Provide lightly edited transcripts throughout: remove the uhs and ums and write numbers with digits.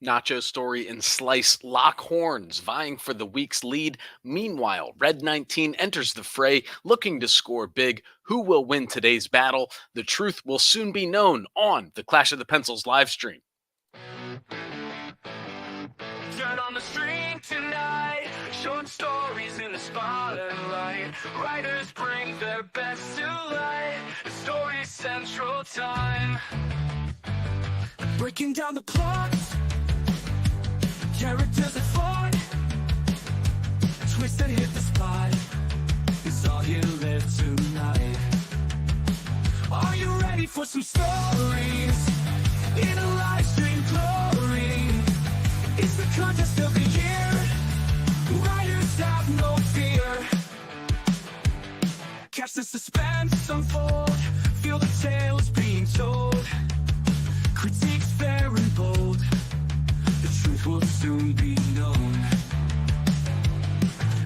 Nacho Story and Slice lock horns, vying for the week's lead. Meanwhile, Red 19 enters the fray, looking to score big. Who will win today's battle? The truth will soon be known on the Clash of the Pencils live stream. Turn on the stream tonight. Short stories in the spotlight. Writers bring their best to light. The Story Central time. Breaking down the plot. Characters that fought. Twist that hit the spot. It's all you live tonight. Are you ready for some stories? In a live stream glory. It's the contest of the year. Writers have no fear. Catch the suspense unfold. Feel the tales being told. Critiques fair and bold. The truth will soon be known.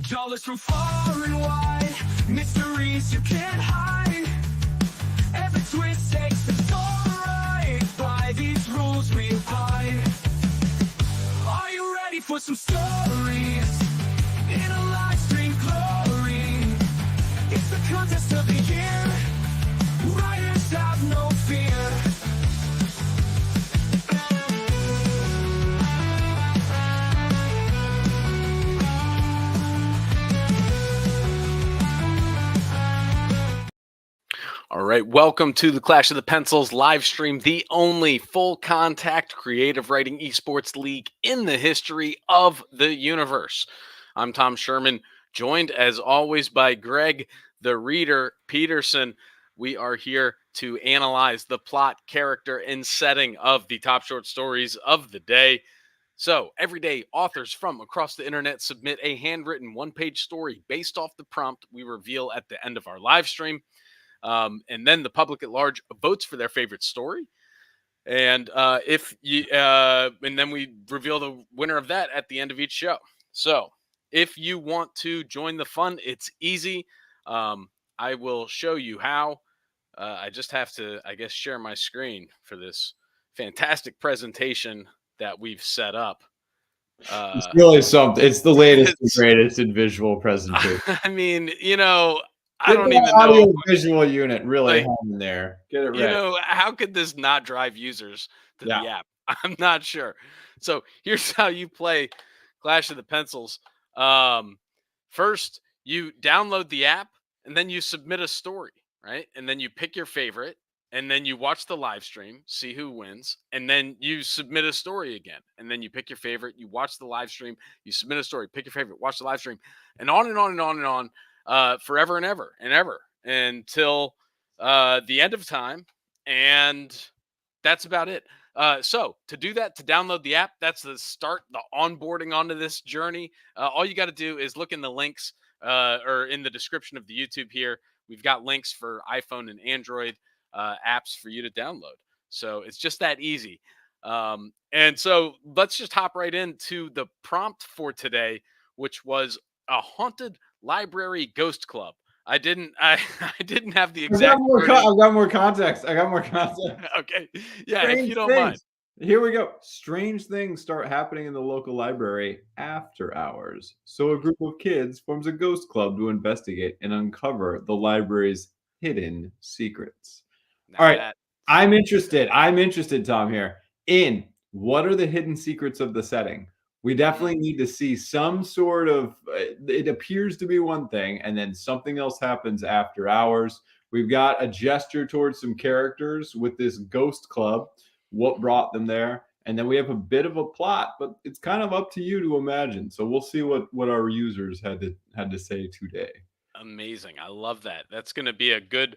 Dollars from far and wide. Mysteries you can't hide. Every twist takes the story right. By these rules we abide. Are you ready for some stories? In a live stream glory. It's the contest of the year. Writers have no fear. All right, welcome to the Clash of the Pencils live stream, the only full contact creative writing esports league in the history of the universe. I'm Tom Sherman, joined as always by Greg, the reader Peterson. We are here to analyze the plot, character, and setting of the top short stories of the day. So every day, authors from across the internet submit a handwritten one-page story based off the prompt we reveal at the end of our live stream. And then the public at large votes for their favorite story. And and then we reveal the winner of that at the end of each show. So if you want to join the fun, it's easy. I will show you how. I just have to, I guess, share my screen for this fantastic presentation that we've set up. It's really something. It's the latest and greatest in visual presentation. I mean, I Get don't the even audio know. visual unit really Like, hung in there. Get it right. How could this not drive users to the app? I'm not sure. So here's how you play Clash of the Pencils. First, you download the app, and then you submit a story, right? And then you pick your favorite, and then you watch the live stream, see who wins, and then you submit a story again. And then you pick your favorite, you watch the live stream, you submit a story, pick your favorite, watch the live stream, and on and on and on and on, forever and ever and ever until the end of time. And that's about it. So to do that, to download the app, that's the start, the onboarding onto this journey. All you got to do is look in the links or in the description of the YouTube here. We've got links for iPhone and Android apps for you to download. So it's just that easy. And so let's just hop right into the prompt for today, which was a haunted library ghost club. I didn't have the exact. I got more context. Okay. Yeah, Strange if you don't things. mind. Here we go. Strange things start happening in the local library after hours. So a group of kids forms a ghost club to investigate and uncover the library's hidden secrets. Now All right. I'm interested, Tom, here in what are the hidden secrets of the setting? We definitely need to see some sort of, it appears to be one thing, and then something else happens after hours. We've got a gesture towards some characters with this ghost club, what brought them there, and then we have a bit of a plot, but it's kind of up to you to imagine. So we'll see what our users had to say today. Amazing. I love that. That's going to be a good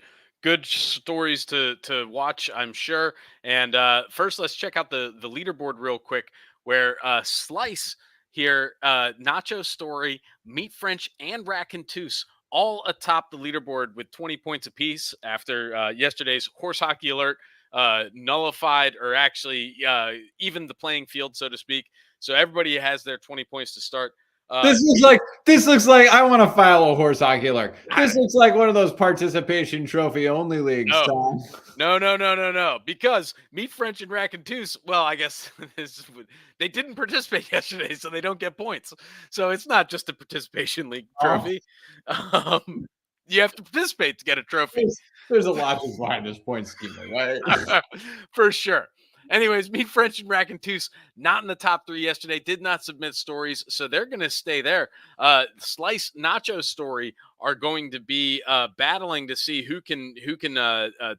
stories to watch, I'm sure. And first, let's check out the leaderboard real quick, where Slice here, Nacho Story, Meat French, and Racontus all atop the leaderboard with 20 points apiece after yesterday's horse hockey alert nullified, or actually even the playing field, so to speak. So everybody has their 20 points to start. This looks like I want to file a horse hockey alert. This looks like one of those participation trophy only leagues, No. Tom. No. Because Meat French and Raconteuse, well, I guess they didn't participate yesterday, so they don't get points. So it's not just a participation league trophy. You have to participate to get a trophy. There's a logic behind this point schema, right? For sure. Anyways, Meat French and Raconteuse not in the top 3 yesterday. Did not submit stories, so they're going to stay there. Slice Nacho Story are going to be battling to see who can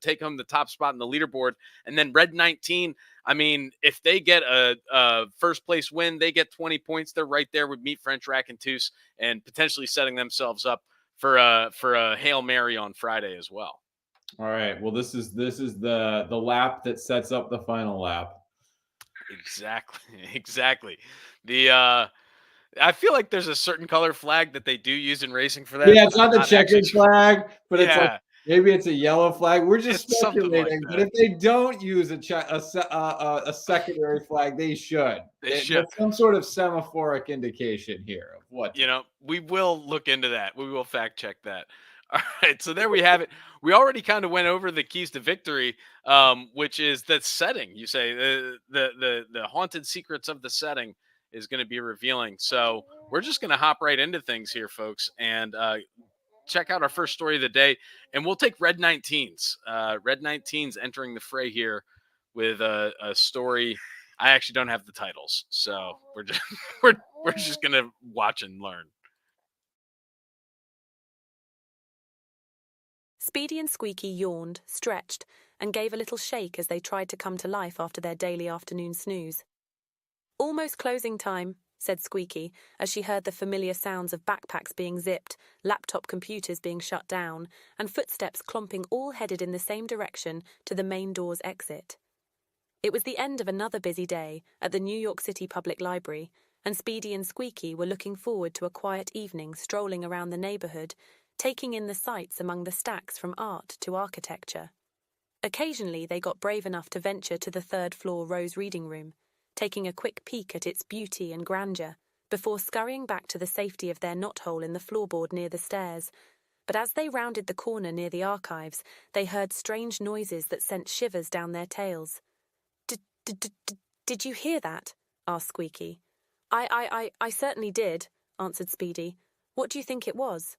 take home the top spot in the leaderboard. And then Red 19. I mean, if they get a first place win, they get 20 points. They're right there with Meat French, Raconteuse, and potentially setting themselves up for a Hail Mary on Friday as well. All right. Well, this is the lap that sets up the final lap. Exactly. The I feel like there's a certain color flag that they do use in racing for that. Yeah, it's not the checkered flag, but it's like maybe it's a yellow flag. We're just speculating. But if they don't use a secondary flag, they should. They should. Some sort of semaphoric indication here of what. We will look into that. We will fact check that. All right, so there we have it. We already kind of went over the keys to victory, which is the setting. You say the haunted secrets of the setting is going to be revealing. So we're just going to hop right into things here, folks, and check out our first story of the day. And we'll take Red 19s. Red 19s entering the fray here with a story. I actually don't have the titles, so we're just going to watch and learn. Speedy and Squeaky yawned, stretched, and gave a little shake as they tried to come to life after their daily afternoon snooze. "Almost closing time," said Squeaky, as she heard the familiar sounds of backpacks being zipped, laptop computers being shut down, and footsteps clomping all headed in the same direction to the main door's exit. It was the end of another busy day at the New York City Public Library, and Speedy and Squeaky were looking forward to a quiet evening strolling around the neighborhood, taking in the sights among the stacks from art to architecture. Occasionally they got brave enough to venture to the third-floor Rose Reading Room, taking a quick peek at its beauty and grandeur, before scurrying back to the safety of their knothole in the floorboard near the stairs. But as they rounded the corner near the archives, they heard strange noises that sent shivers down their tails. "Did you hear that?" asked Squeaky. I certainly did," answered Speedy. "What do you think it was?"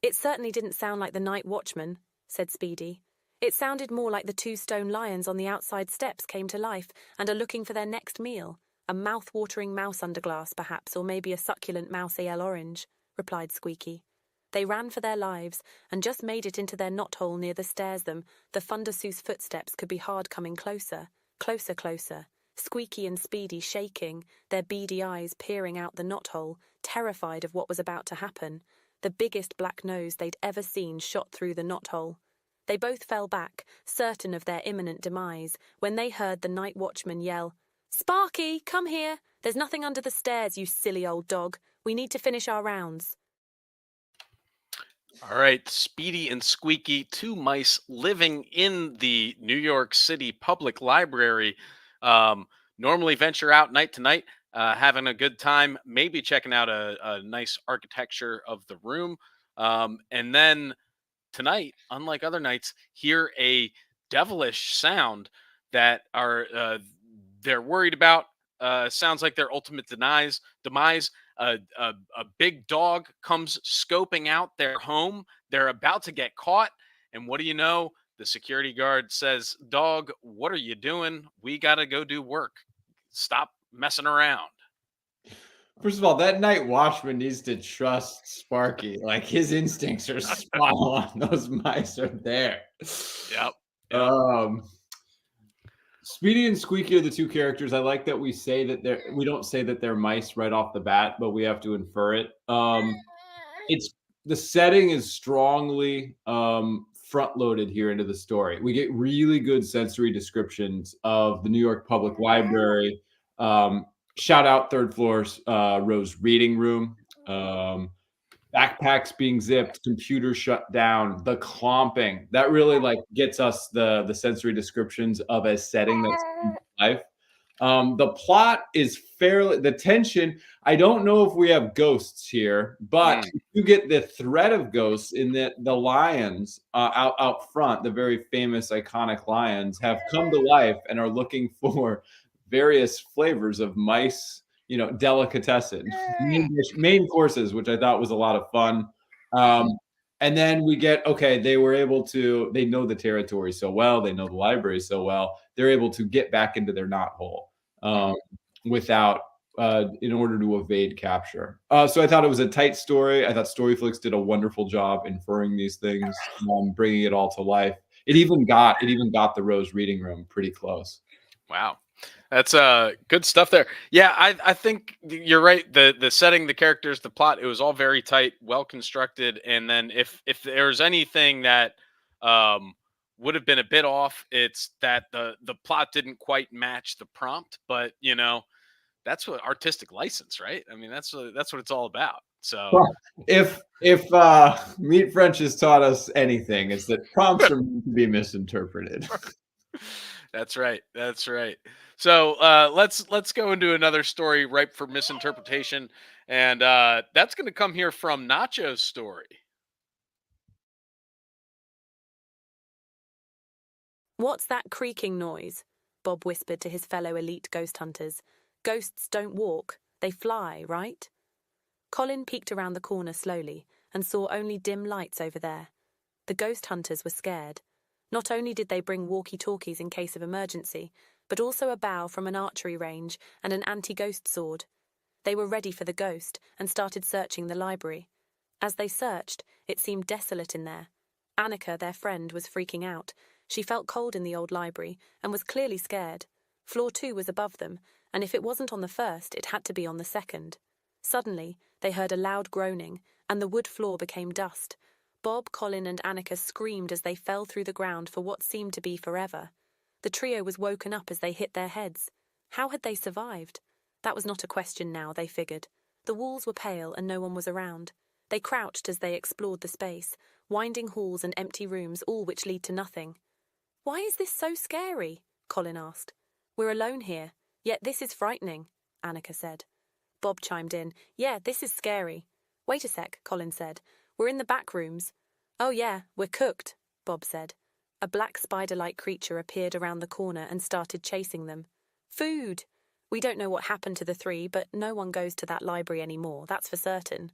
"It certainly didn't sound like the night watchman," said Speedy. "It sounded more like the 2 stone lions on the outside steps came to life and are looking for their next meal. A mouth-watering mouse underglass, perhaps, or maybe a succulent mouse ale orange," replied Squeaky. They ran for their lives and just made it into their knothole near the stairs. The Thundersoo's footsteps could be heard coming closer, closer. Squeaky and Speedy shaking, their beady eyes peering out the knothole, terrified of what was about to happen. The biggest black nose they'd ever seen shot through the knothole. They both fell back, certain of their imminent demise, when they heard the night watchman yell, "Sparky, come here! There's nothing under the stairs, you silly old dog. We need to finish our rounds." All right, Speedy and Squeaky, 2 mice living in the New York City Public Library, normally venture out night to night, having a good time, maybe checking out a nice architecture of the room. And then tonight, unlike other nights, hear a devilish sound that they're worried about. Sounds like their ultimate demise. A big dog comes scoping out their home. They're about to get caught. And what do you know? The security guard says, "Dog, what are you doing? We got to go do work. Stop messing around." First of all, that night watchman needs to trust Sparky. Like, his instincts are spot on. Those mice are there. Yep. Speedy and Squeaky are the 2 characters. I like that we don't say that they're mice right off the bat, but we have to infer it. It's the setting is strongly front loaded here into the story. We get really good sensory descriptions of the New York Public Library. Shout out third floor's Rose Reading Room. Backpacks being zipped, computers shut down, the clomping. That really gets us the sensory descriptions of a setting that's in life. The plot is fairly, the tension, I don't know if we have ghosts here, but you get the threat of ghosts in that the lions out front, the very famous iconic lions, have come to life and are looking for various flavors of mice, you know, delicatessen, main courses, which I thought was a lot of fun. And then we get, okay, they know the territory so well, they know the library so well, they're able to get back into their knothole without, in order to evade capture. So I thought it was a tight story. I thought Storyflix did a wonderful job inferring these things, bringing it all to life. It even got the Rose reading room pretty close. Wow. That's good stuff there. Yeah, I think you're right. The setting, the characters, the plot, it was all very tight, well constructed. And then if there's anything that would have been a bit off, it's that the plot didn't quite match the prompt. But you know, that's what artistic license, right? I mean, that's what it's all about. So well, if Meat French has taught us anything, it's that prompts are meant to be misinterpreted. That's right. That's right. So let's go into another story ripe for misinterpretation, and that's going to come here from Nacho's story. What's that creaking noise? Bob whispered to his fellow elite ghost hunters. Ghosts don't walk, they fly, right? Colin peeked around the corner slowly and saw only dim lights over there. The ghost hunters were scared. Not only did they bring walkie-talkies in case of emergency, but also a bow from an archery range and an anti-ghost sword. They were ready for the ghost and started searching the library. As they searched, it seemed desolate in there. Annika, their friend, was freaking out. She felt cold in the old library and was clearly scared. Floor 2 was above them, and if it wasn't on the first, it had to be on the second. Suddenly, they heard a loud groaning, and the wood floor became dust. Bob, Colin, and Annika screamed as they fell through the ground for what seemed to be forever. The trio was woken up as they hit their heads. How had they survived? That was not a question now, they figured. The walls were pale and no one was around. They crouched as they explored the space, winding halls and empty rooms, all which lead to nothing. Why is this so scary? Colin asked. We're alone here, yet this is frightening, Annika said. Bob chimed in. Yeah, this is scary. Wait a sec, Colin said. We're in the back rooms. Oh yeah, we're cooked, Bob said. A black spider-like creature appeared around the corner and started chasing them. Food! We don't know what happened to the three, but no one goes to that library anymore, that's for certain.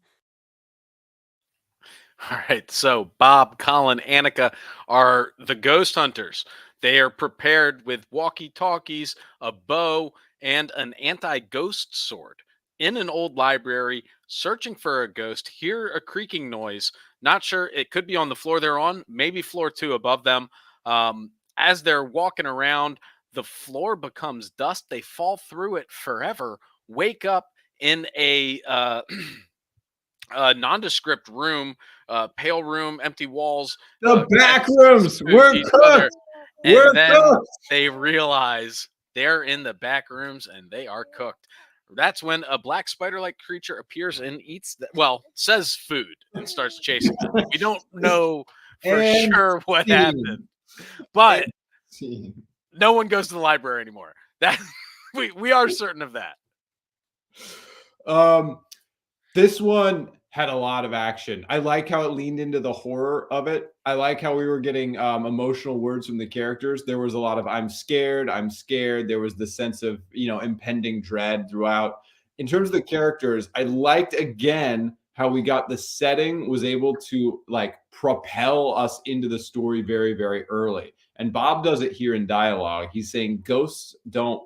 All right, so Bob, Colin, Annika are the ghost hunters. They are prepared with walkie-talkies, a bow, and an anti-ghost sword. In an old library, searching for a ghost, hear a creaking noise. Not sure, it could be on the floor they're on, maybe floor 2 above them. As they're walking around, the floor becomes dust. They fall through it forever, wake up in a nondescript room, pale room, empty walls. The back rooms, we're cooked. And then they realize they're in the back rooms and they are cooked. That's when a black spider-like creature appears and eats, says food and starts chasing them. We don't know for sure what happened, but no one goes to the library anymore. That we are certain of that. This one had a lot of action. I like how it leaned into the horror of it. I like how we were getting emotional words from the characters. There was a lot of I'm scared. There was the sense of, impending dread throughout. In terms of the characters, I liked, again, how we got the setting was able to propel us into the story very, very early. And Bob does it here in dialogue. He's saying ghosts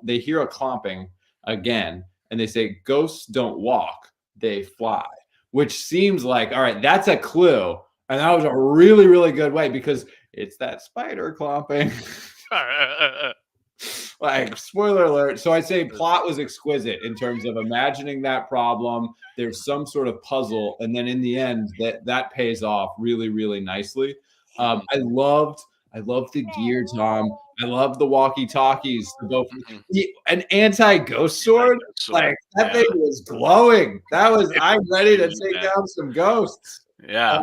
they hear a clomping again, and they say ghosts don't walk, they fly. Which seems like, all right, that's a clue. And that was a really, really good way because it's that spider clomping. Spoiler alert. So I'd say plot was exquisite in terms of imagining that problem. There's some sort of puzzle. And then in the end, that pays off really, really nicely. I loved the gear, Tom. I love the walkie-talkies to go an anti-ghost sword. That thing was glowing. I'm ready to take down some ghosts. Yeah.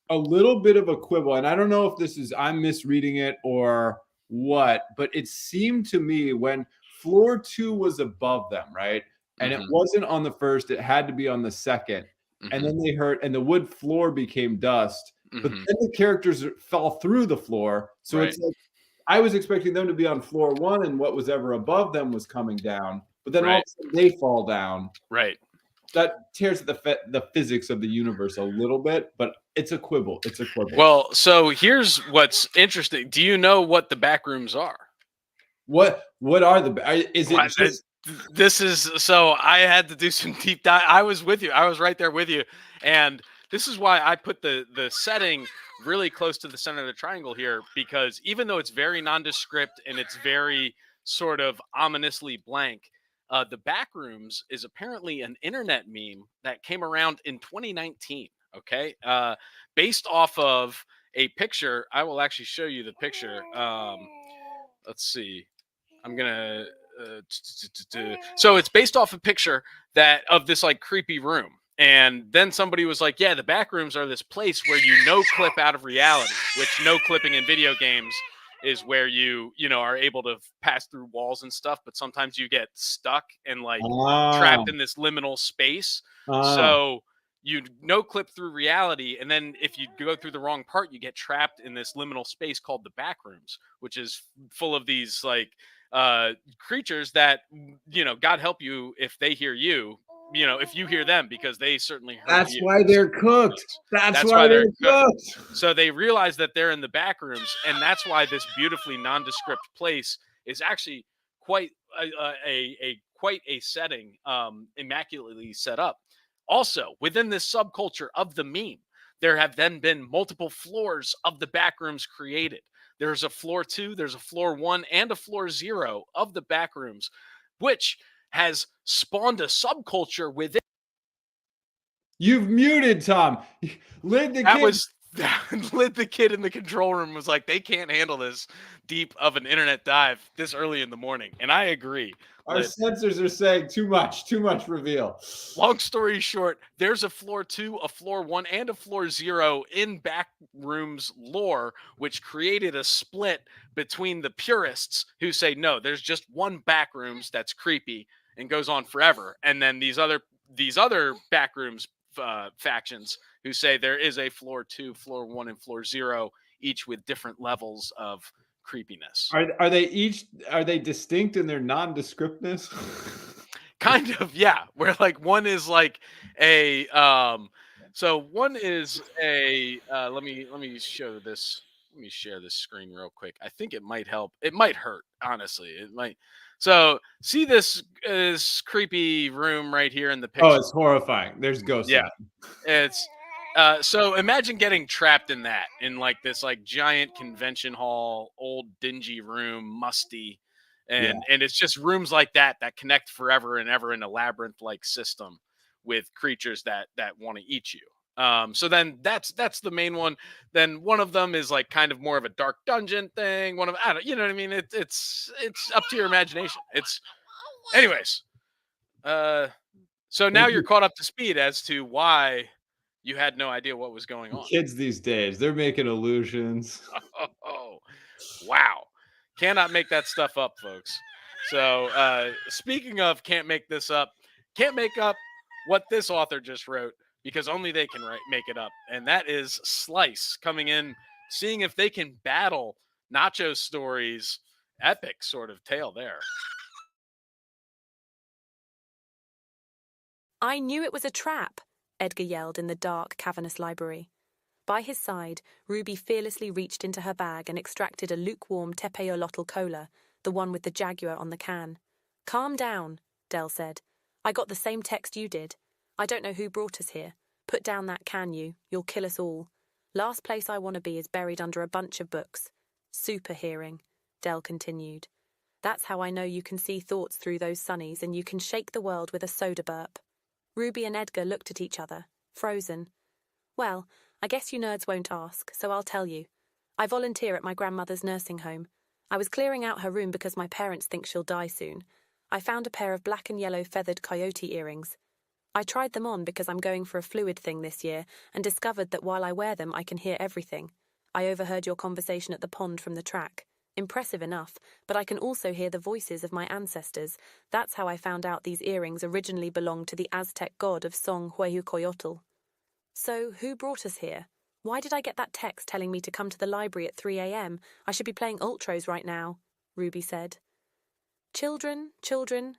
A little bit of a quibble, and I don't know if I'm misreading it or what, but it seemed to me when floor 2 was above them, right? And it Mhm. wasn't on the first, it had to be on the second. And Mhm. then they heard and the wood floor became dust, but Mhm. then the characters fell through the floor. So Right. it's like I was expecting them to be on floor 1 and what was ever above them was coming down, but then all of Right. a sudden they fall down. Right. That tears at the physics of the universe a little bit, but it's a quibble. It's a quibble. Well, so here's what's interesting. Do you know what the back rooms are? What are is it What, just this is so I had to do some deep dive. I was with you. I was right there with you. And this is why I put the setting really close to the center of the triangle here, because even though it's very nondescript and it's very sort of ominously blank, the back rooms is apparently an internet meme that came around in 2019. Okay. Based off of a picture. I will actually show you the picture. Let's see. I'm gonna. So it's based off a picture that of this like creepy room, and then somebody was like, "Yeah, the back rooms are this place where you no clip out of reality." Which no clipping in video games is where you know are able to pass through walls and stuff, but sometimes you get stuck and like Ah, trapped in this liminal space. ah. So you no clip through reality, and then if you go through the wrong part, you get trapped in this liminal space called the back rooms, which is full of these like creatures that you know god help you if they hear you, you know, if you hear them, because they certainly heard That's you. why So they're cooked. That's that's why why they're they're cooked. cooked. So they realize that they're in the back rooms, and that's why this beautifully nondescript place is actually quite a quite a setting, immaculately set up. Also, within this subculture of the meme, there have then been multiple floors of the back rooms created. There's a floor 2, there's a floor 1, and a floor 0 of the back rooms, which has spawned a subculture within. You've muted Tom. Lid the That kid. was lit the kid in the control room was like, they can't handle this deep of an internet dive this early in the morning. And I agree. Our Lit. sensors are saying too much reveal. Long story short, there's a floor 2, a floor 1, and a floor 0 in back rooms lore, which created a split between the purists who say, no, there's just one back rooms that's creepy and goes on forever. And then these other back rooms factions who say there is a floor 2, floor 1, and floor 0, each with different levels of creepiness. Are they distinct in their nondescriptness? Kind of, yeah, where like one is like a so one is a let me show this. Let me share this screen real quick. I think it might help. It might hurt, honestly. It might. So see this creepy room right here in the Oh, picture. it's horrifying. There's ghosts in Yeah, it. it's so imagine getting trapped in that, in like this like giant convention hall, old dingy room, musty, Yeah. and it's just rooms like that connect forever and ever in a labyrinth like system with creatures that want to eat you. So then that's the main one. Then one of them is like kind of more of a dark dungeon thing. One of I don't, you know what I mean? It's up to your imagination. It's anyways. So now you're caught up to speed as to why you had no idea what was going on. Kids these days, they're making illusions. Oh, wow. Cannot make that stuff up, folks. So, speaking of can't make this up, can't make up what this author just wrote, because only they can make it up. And that is Slice coming in, seeing if they can battle Nacho Story's epic sort of tale there. I knew it was a trap, Edgar yelled in the dark, cavernous library. By his side, Ruby fearlessly reached into her bag and extracted a lukewarm Tepeolotl cola, the one with the jaguar on the can. Calm down, Dell said. I got the same text you did. I don't know who brought us here. Put down that can, you. You'll kill us all. Last place I want to be is buried under a bunch of books. Super hearing, Dell continued. That's how I know you can see thoughts through those sunnies and you can shake the world with a soda burp. Ruby and Edgar looked at each other, frozen. Well, I guess you nerds won't ask, so I'll tell you. I volunteer at my grandmother's nursing home. I was clearing out her room because my parents think she'll die soon. I found a pair of black and yellow feathered coyote earrings. I tried them on because I'm going for a fluid thing this year and discovered that while I wear them I can hear everything. I overheard your conversation at the pond from the track. Impressive enough, but I can also hear the voices of my ancestors. That's how I found out these earrings originally belonged to the Aztec god of song Huehucoyotl. So, who brought us here? Why did I get that text telling me to come to the library at 3 a.m.? I should be playing Ultros right now, Ruby said. Children,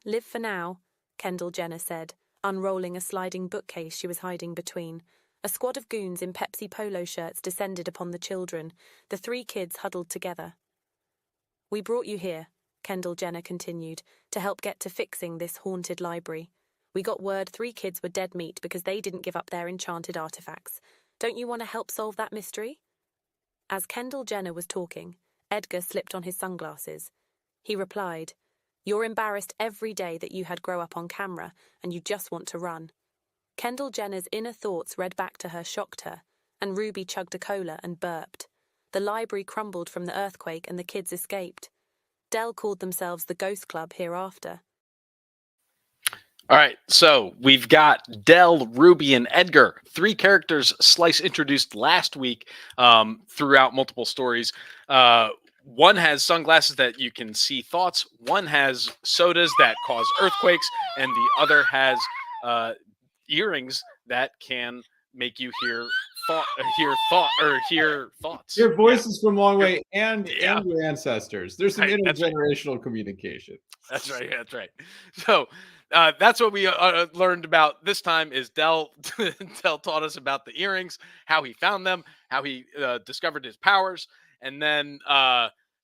live for now, Kendall Jenner said, unrolling a sliding bookcase she was hiding between. A squad of goons in Pepsi polo shirts descended upon the children, the 3 kids huddled together. We brought you here, Kendall Jenner continued, to help get to fixing this haunted library. We got word 3 kids were dead meat because they didn't give up their enchanted artifacts. Don't you want to help solve that mystery? As Kendall Jenner was talking, Edgar slipped on his sunglasses. He replied, "You're embarrassed every day that you had grow up on camera, and you just want to run." Kendall Jenner's inner thoughts read back to her shocked her, and Ruby chugged a cola and burped. The library crumbled from the earthquake and the kids escaped. Dell called themselves the Ghost Club hereafter. All right, so we've got Dell, Ruby, and Edgar, 3 characters Slice introduced last week throughout multiple stories. One has sunglasses that you can see thoughts, one has sodas that cause earthquakes, and the other has earrings that can make you hear thoughts. Your voices from long way and your ancestors. There's some intergenerational communication. That's right. That's right. So that's what we learned about this time. Is Dell taught us about the earrings, how he found them, how he discovered his powers, and then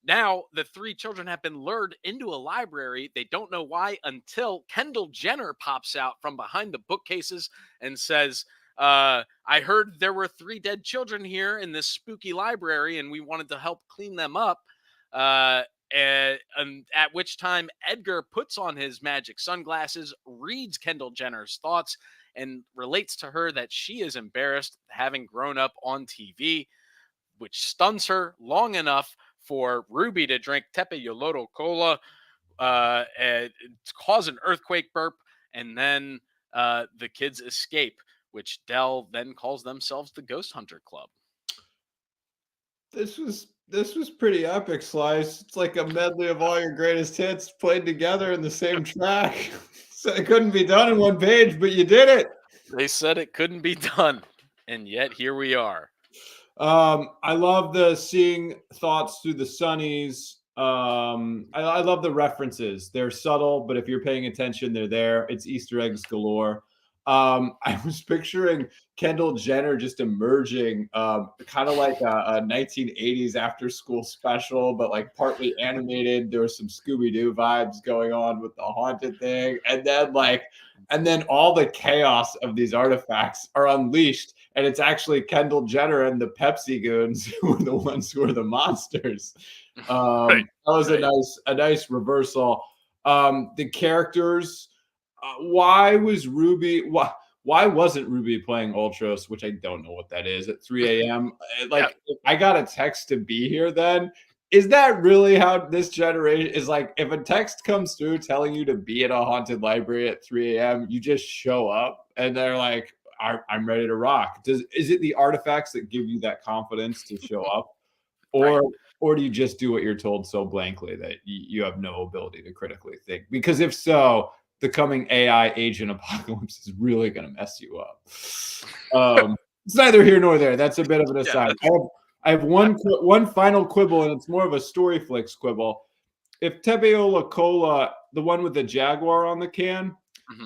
now the 3 children have been lured into a library. They don't know why until Kendall Jenner pops out from behind the bookcases and says, "I heard there were 3 dead children here in this spooky library, and we wanted to help clean them up." And at which time Edgar puts on his magic sunglasses, reads Kendall Jenner's thoughts, and relates to her that she is embarrassed having grown up on TV, which stuns her long enough for Ruby to drink Tepe Yoloto Cola and cause an earthquake burp, and then the kids escape, which Dell then calls themselves the Ghost Hunter Club. This was pretty epic, Slice. It's like a medley of all your greatest hits played together in the same track. So it couldn't be done in one page, but you did it. They said it couldn't be done, and yet here we are. I love the seeing thoughts through the sunnies. I love the references. They're subtle, but if you're paying attention, they're there. It's Easter eggs galore. I was picturing Kendall Jenner just emerging, kind of like a 1980s after school special, but like partly animated. There was some Scooby-Doo vibes going on with the haunted thing. And then all the chaos of these artifacts are unleashed. And it's actually Kendall Jenner and the Pepsi goons who were the ones who were the monsters. That was a nice reversal. The characters, why wasn't Ruby playing Ultros, which I don't know what that is, at 3 a.m.? I got a text to be here then. Is that really how this generation is? Like, if a text comes through telling you to be at a haunted library at 3 a.m., you just show up and they're like, I'm ready to rock. Is it the artifacts that give you that confidence to show up? Or do you just do what you're told so blankly that you have no ability to critically think? Because if so, the coming AI agent apocalypse is really going to mess you up. It's neither here nor there. That's a bit of an aside. I have one final quibble, and it's more of a story flicks quibble. If Tepeola Cola, the one with the jaguar on the can,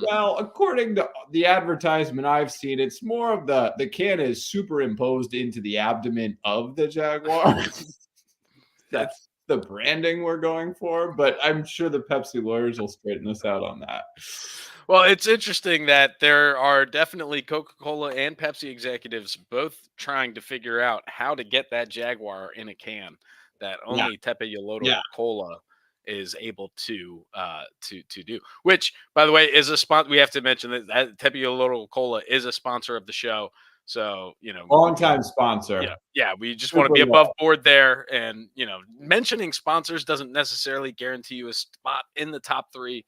well, according to the advertisement I've seen, it's more of the can is superimposed into the abdomen of the jaguar. That's the branding we're going for, but I'm sure the Pepsi lawyers will straighten us out on that. Well, it's interesting that there are definitely Coca-Cola and Pepsi executives both trying to figure out how to get that Jaguar in a can that only Tepe Yoloto Cola is able to do. Which, by the way, is a sponsor. We have to mention that Tepe Yoloto Cola is a sponsor of the show. So, long-time sponsor. Yeah. We just want to be above board there, and mentioning sponsors doesn't necessarily guarantee you a spot in the top 3.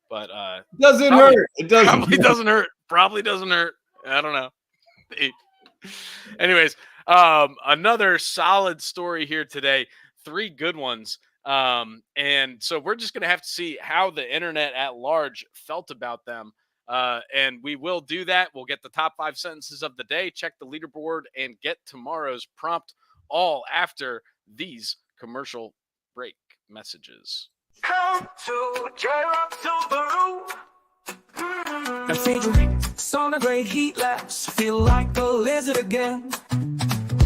But doesn't hurt. It probably doesn't hurt. I don't know. Anyways, another solid story here today. 3 good ones. And so we're just going to have to see how the internet at large felt about them. And we will do that. We'll get the top 5 sentences of the day, check the leaderboard, and get tomorrow's prompt all after these commercial break messages. Come to J-Rock Subaru. Now featuring sauna grade heat labs. Feel like a lizard again.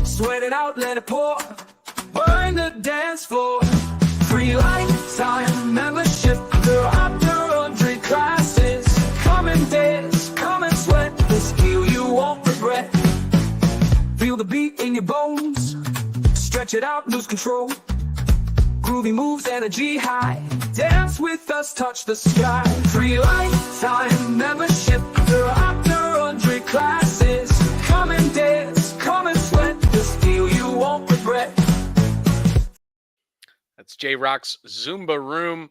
Sweat it out, let it pour. Burn the dance floor. Free lifetime membership. There are 100 classes. Come and dance, come and sweat. This feel you won't regret. Feel the beat in your bones. Stretch it out, lose control. Groovy moves, energy high. Dance with us, touch the sky. Free lifetime membership. There are 100 classes. Come and dance, come and sweat. This feel you won't regret. That's J-Rock's Zumba Room.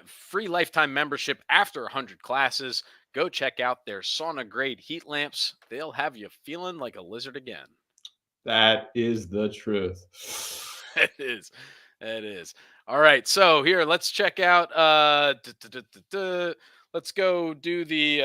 Free lifetime membership after 100 classes. Go check out their sauna grade heat lamps. They'll have you feeling like a lizard again. That is the truth. It is. It is. All right. So here, let's check out. Let's go do the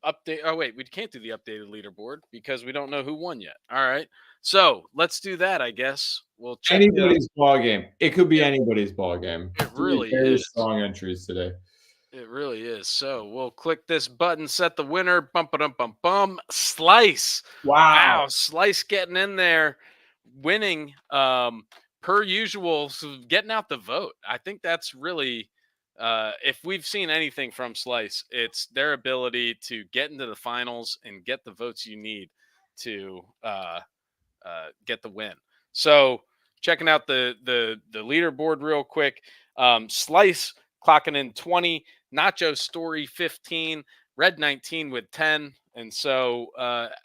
update. Oh wait, we can't do the updated leaderboard because we don't know who won yet. All right. So let's do that. I guess we'll check anybody's ball game. It could be anybody's ball game. It really very is. Strong entries today. It really is. So we'll click this button, set the winner. Bum bum bum bum. Slice. Wow. Slice getting in there, winning. Per usual, so getting out the vote. I think that's really, if we've seen anything from Slice, it's their ability to get into the finals and get the votes you need to get the win. So checking out the leaderboard real quick. Slice clocking in 20, Nacho Story 15, Red 19 with 10, and so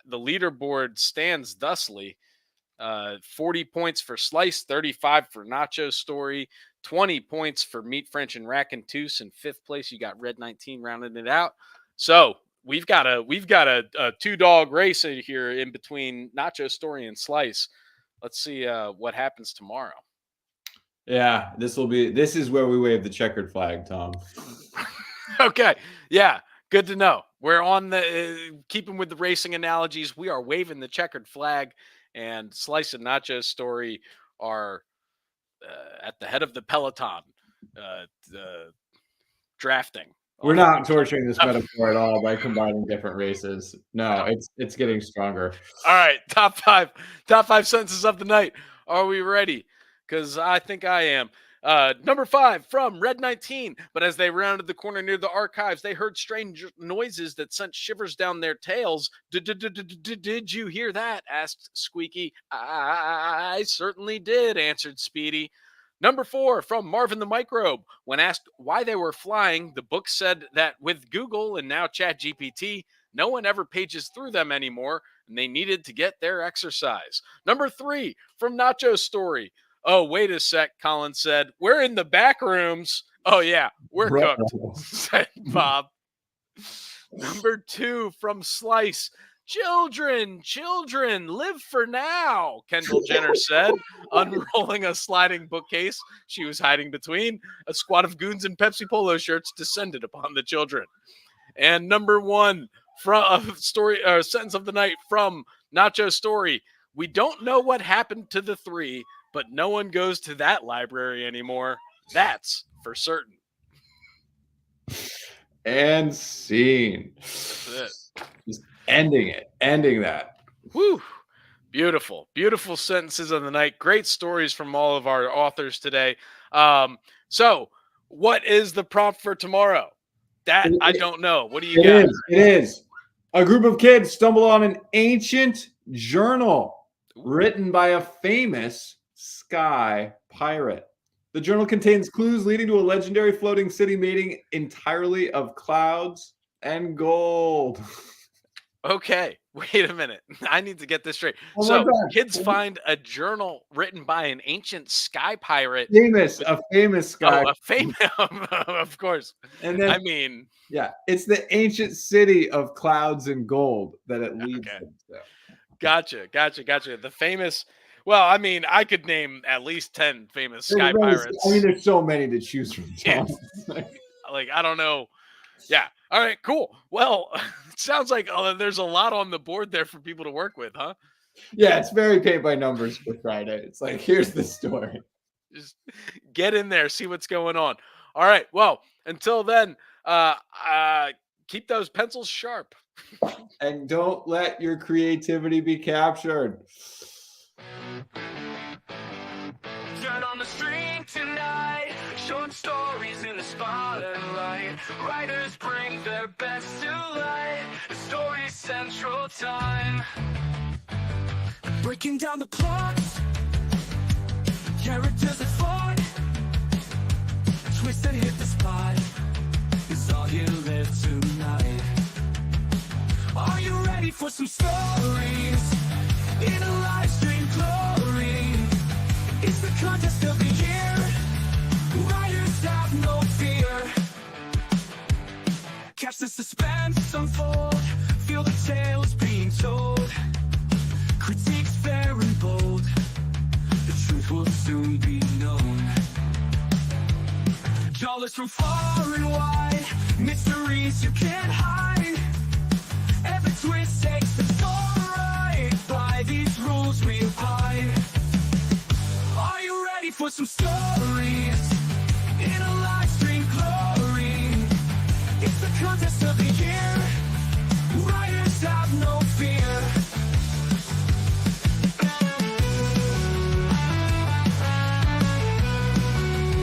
the leaderboard stands thusly. 40 points for Slice, 35 for Nacho Story, 20 points for Meat French and Racontus. In 5th place, you got Red 19 rounding it out. So we've got a 2-dog race here in between Nacho Story and Slice. Let's see what happens tomorrow. Yeah, this is where we wave the checkered flag, Tom. Okay. Yeah. Good to know. We're on the keeping with the racing analogies. We are waving the checkered flag. And Slice and Nacho Story are at the head of the peloton, drafting. We're not torturing this metaphor at all by combining different races. No, it's getting stronger. All right, top five sentences of the night. Are we ready? Because I think I am. Number 5 from Red 19. But as they rounded the corner near the archives, they heard strange noises that sent shivers down their tails. Did you hear that? Asked Squeaky. I certainly did, answered Speedy. Number 4 from Marvin the Microbe. When asked why they were flying, the book said that with Google and now ChatGPT, no one ever pages through them anymore, and they needed to get their exercise. Number 3 from Nacho Story. Oh, wait a sec, Colin said. We're in the back rooms. Oh, yeah, we're cooked, said Bob. Number 2 from Slice. Children, live for now, Kendall Jenner said, unrolling a sliding bookcase she was hiding between. A squad of goons in Pepsi Polo shirts descended upon the children. And number 1 from sentence of the night from Nacho Story. We don't know what happened to the 3, but no one goes to that library anymore. That's for certain. And scene. That's it. Just ending that. Woo. Beautiful sentences of the night. Great stories from all of our authors today. So what is the prompt for tomorrow? That I don't know. What do you got? It is. A group of kids stumble on an ancient journal written by a famous sky pirate. The journal contains clues leading to a legendary floating city made entirely of clouds and gold. Okay, wait a minute. I need to get this straight. So kids find a journal written by an ancient sky pirate. A famous sky. Oh, a famous, of course. And then, I mean, yeah, it's the ancient city of clouds and gold that it leads them to. Gotcha. The famous. Well, I mean, I could name at least 10 famous sky pirates. I mean, there's so many to choose from. Yeah. Like, I don't know. Yeah. All right, cool. Well, it sounds like there's a lot on the board there for people to work with, huh? Yeah, it's very paint by numbers for Friday. It's like, here's the story. Just get in there, see what's going on. All right. Well, until then, keep those pencils sharp. And don't let your creativity be captured. Turn on the stream tonight. Short stories in the spotlight. Writers bring their best to light. The story central time. Breaking down the plots. Characters that fought. Twist and hit the spot. It's all you live tonight. Are you ready for some stories? In a live stream glory. It's the contest of the year. Writers have no fear. Catch the suspense unfold. Feel the tales being told. Critiques fair and bold. The truth will soon be known. Jawless from far and wide. Mysteries you can't hide. Every twist takes the story right. By these rules we abide. Are you ready for some stories?